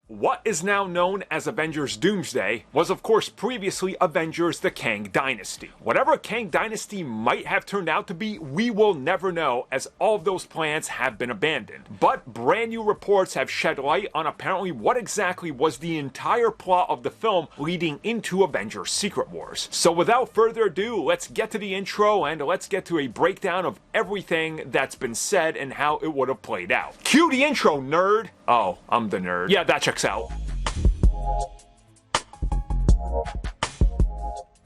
What is now known as Avengers Doomsday was of course previously Avengers The Kang Dynasty. Whatever Kang Dynasty might have turned out to be, we will never know, as all of those plans have been abandoned. But brand new reports have shed light on apparently what exactly was the entire plot of the film leading into Avengers Secret Wars. So without further ado, let's get to the intro and let's get to a breakdown of everything that's been said and how it would have played out. Cue the intro, nerd! Oh, I'm the nerd. Yeah, that checks out.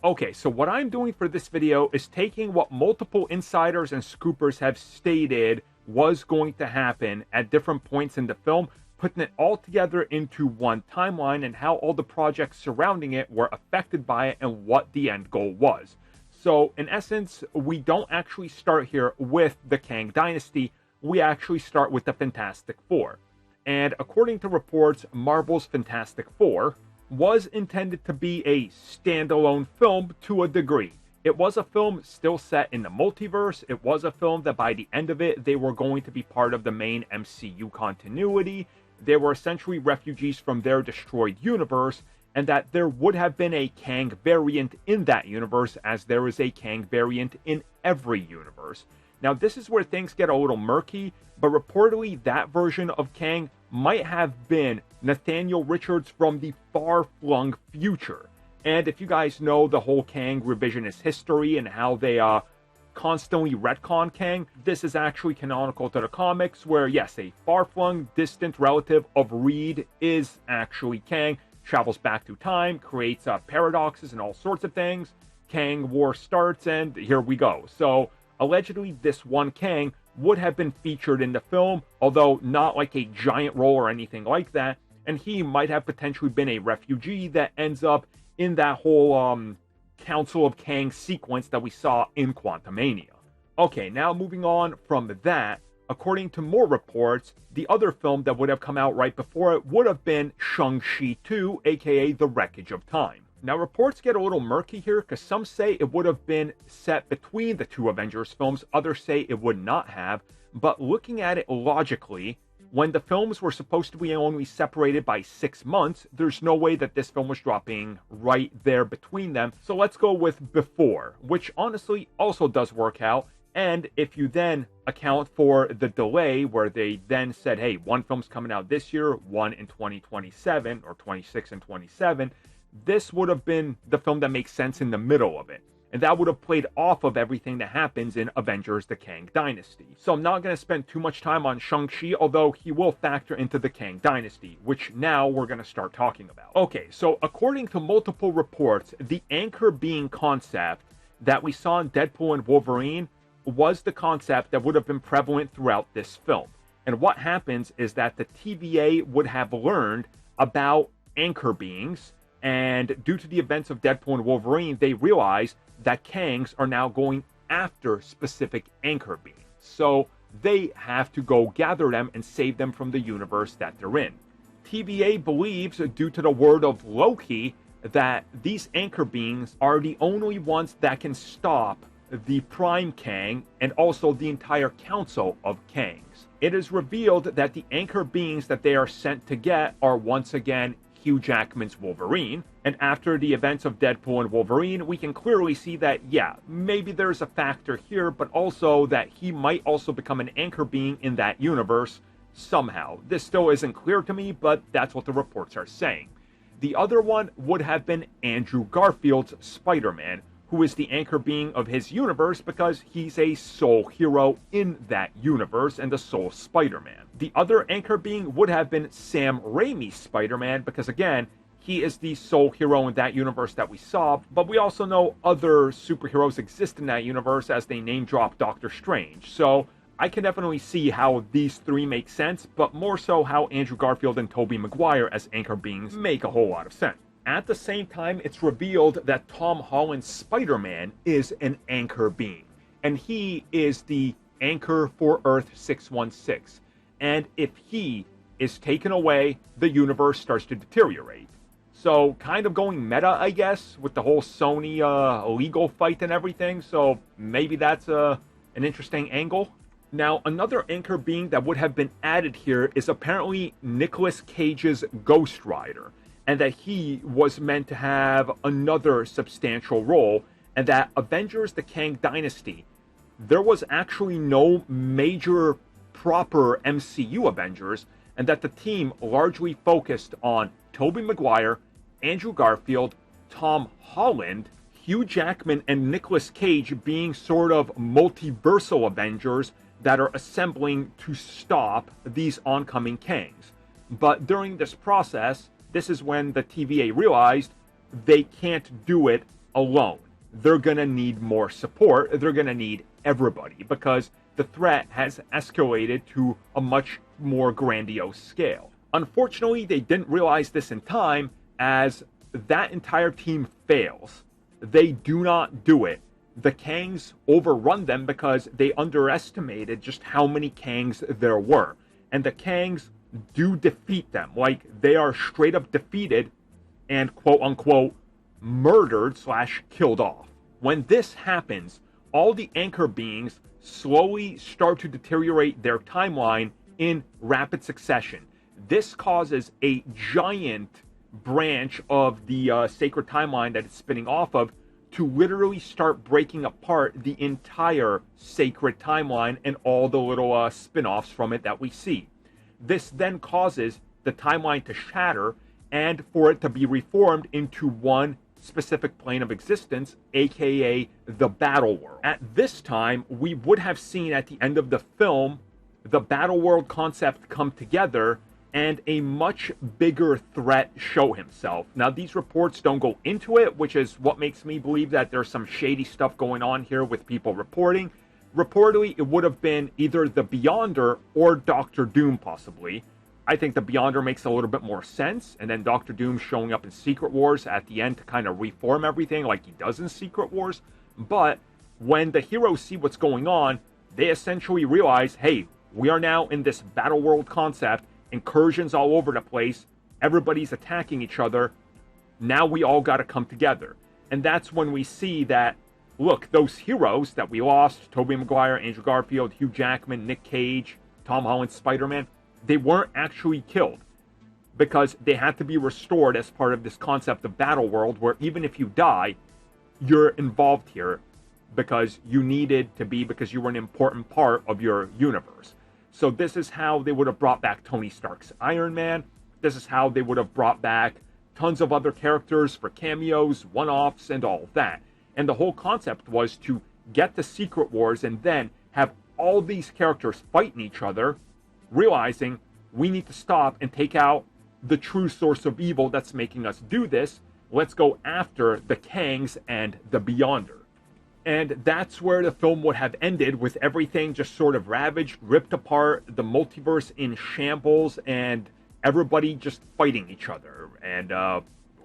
Okay, so what I'm doing for this video is taking what multiple insiders and scoopers have stated was going to happen at different points in the film, putting it all together into one timeline and how all the projects surrounding it were affected by it and what the end goal was. So, in essence, we don't actually start here with the Kang Dynasty, we actually start with the Fantastic Four. And according to reports, Marvel's Fantastic Four was intended to be a standalone film to a degree. It was a film still set in the multiverse. It was a film that by the end of it, they were going to be part of the main MCU continuity. They were essentially refugees from their destroyed universe, and that there would have been a Kang variant in that universe, as there is a Kang variant in every universe. Now, this is where things get a little murky, but reportedly that version of Kang might have been Nathaniel Richards from the far-flung future. And if you guys know the whole Kang revisionist history and how they constantly retcon Kang, this is actually canonical to the comics, where yes, a far-flung distant relative of Reed is actually Kang, travels back through time, creates paradoxes and all sorts of things. Kang War starts, and here we go. So allegedly, this one Kang would have been featured in the film, although not like a giant role or anything like that, and he might have potentially been a refugee that ends up in that whole Council of Kang sequence that we saw in Quantumania. Okay, now moving on from that, according to more reports, the other film that would have come out right before it would have been Shang-Chi 2, aka The Wreckage of Time. Now, reports get a little murky here because some say it would have been set between the two Avengers films, others say it would not have, but looking at it logically, when the films were supposed to be only separated by 6 months, there's no way that this film was dropping right there between them. So let's go with before, which honestly also does work out. And if you then account for the delay where they then said, hey, one film's coming out this year, one in 2027 or 26 and 27, this would have been the film that makes sense in the middle of it. And that would have played off of everything that happens in Avengers The Kang Dynasty. So I'm not going to spend too much time on Shang-Chi, although he will factor into the Kang Dynasty, which now we're going to start talking about. Okay, so according to multiple reports, the anchor being concept that we saw in Deadpool and Wolverine was the concept that would have been prevalent throughout this film. And what happens is that the TVA would have learned about anchor beings, and due to the events of Deadpool and Wolverine, they realize that Kangs are now going after specific anchor beings. So they have to go gather them and save them from the universe that they're in. TVA believes, due to the word of Loki, that these anchor beings are the only ones that can stop the Prime Kang and also the entire Council of Kangs. It is revealed that the anchor beings that they are sent to get are once again Hugh Jackman's Wolverine, and after the events of Deadpool and Wolverine, we can clearly see that, yeah, maybe there's a factor here, but also that he might also become an anchor being in that universe somehow. This still isn't clear to me, but that's what the reports are saying. The other one would have been Andrew Garfield's Spider-Man, who is the anchor being of his universe because he's a sole hero in that universe and the sole Spider-Man. The other anchor being would have been Sam Raimi's Spider-Man because, again, he is the sole hero in that universe that we saw, but we also know other superheroes exist in that universe as they name drop Doctor Strange. So I can definitely see how these three make sense, but more so how Andrew Garfield and Tobey Maguire as anchor beings make a whole lot of sense. At the same time, it's revealed that Tom Holland's Spider-Man is an anchor being, and he is the anchor for Earth 616. And if he is taken away, the universe starts to deteriorate. So kind of going meta, I guess, with the whole Sony legal fight and everything. So maybe that's an interesting angle. Now, another anchor being that would have been added here is apparently Nicolas Cage's Ghost Rider, and that he was meant to have another substantial role, and that Avengers The Kang Dynasty, there was actually no major proper MCU Avengers, and that the team largely focused on Tobey Maguire, Andrew Garfield, Tom Holland, Hugh Jackman, and Nicolas Cage being sort of multiversal Avengers that are assembling to stop these oncoming Kangs. But during this process, this is when the TVA realized they can't do it alone. They're going to need more support. They're going to need everybody because the threat has escalated to a much more grandiose scale. Unfortunately, they didn't realize this in time, as that entire team fails. They do not do it. The Kangs overrun them because they underestimated just how many Kangs there were. And the Kangs do defeat them. Like, they are straight up defeated and quote-unquote murdered / killed off. When this happens, all the anchor beings slowly start to deteriorate their timeline in rapid succession. This causes a giant branch of the sacred timeline that it's spinning off of to literally start breaking apart the entire sacred timeline and all the little spin-offs from it that we see. This then causes the timeline to shatter and for it to be reformed into one specific plane of existence, aka the Battleworld. At this time, we would have seen at the end of the film the Battleworld concept come together and a much bigger threat show himself. Now, these reports don't go into it, which is what makes me believe that there's some shady stuff going on here with people reporting. Reportedly, it would have been either the Beyonder or Doctor Doom, possibly. I think the Beyonder makes a little bit more sense, and then Doctor Doom showing up in Secret Wars at the end to kind of reform everything like he does in Secret Wars. But when the heroes see what's going on, they essentially realize, hey, we are now in this Battleworld concept, incursions all over the place, everybody's attacking each other, now we all got to come together. And that's when we see that, look, those heroes that we lost, Tobey Maguire, Andrew Garfield, Hugh Jackman, Nick Cage, Tom Holland, Spider-Man, they weren't actually killed because they had to be restored as part of this concept of Battleworld, where even if you die, you're involved here because you needed to be, because you were an important part of your universe. So this is how they would have brought back Tony Stark's Iron Man. This is how they would have brought back tons of other characters for cameos, one-offs, and all of that. And the whole concept was to get the Secret Wars and then have all these characters fighting each other, realizing we need to stop and take out the true source of evil that's making us do this. Let's go after the Kangs and the Beyonder. And that's where the film would have ended, with everything just sort of ravaged, ripped apart, the multiverse in shambles, and everybody just fighting each other. And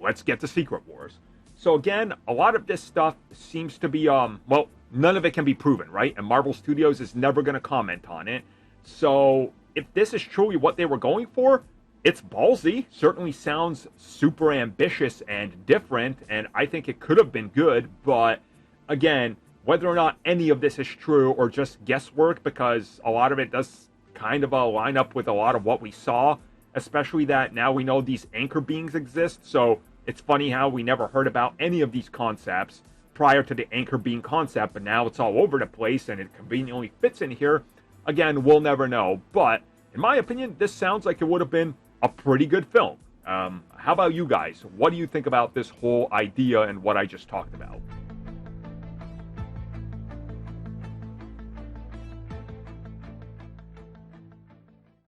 let's get to Secret Wars. So again, a lot of this stuff seems to be, well, none of it can be proven, right? And Marvel Studios is never going to comment on it. So if this is truly what they were going for, it's ballsy. Certainly sounds super ambitious and different, and I think it could have been good, but again, whether or not any of this is true or just guesswork, because a lot of it does kind of line up with a lot of what we saw, especially that now we know these anchor beings exist. So it's funny how we never heard about any of these concepts prior to the anchor being concept, but now it's all over the place and it conveniently fits in here. Again, we'll never know, but in my opinion, this sounds like it would have been a pretty good film. How about you guys? What do you think about this whole idea and what I just talked about?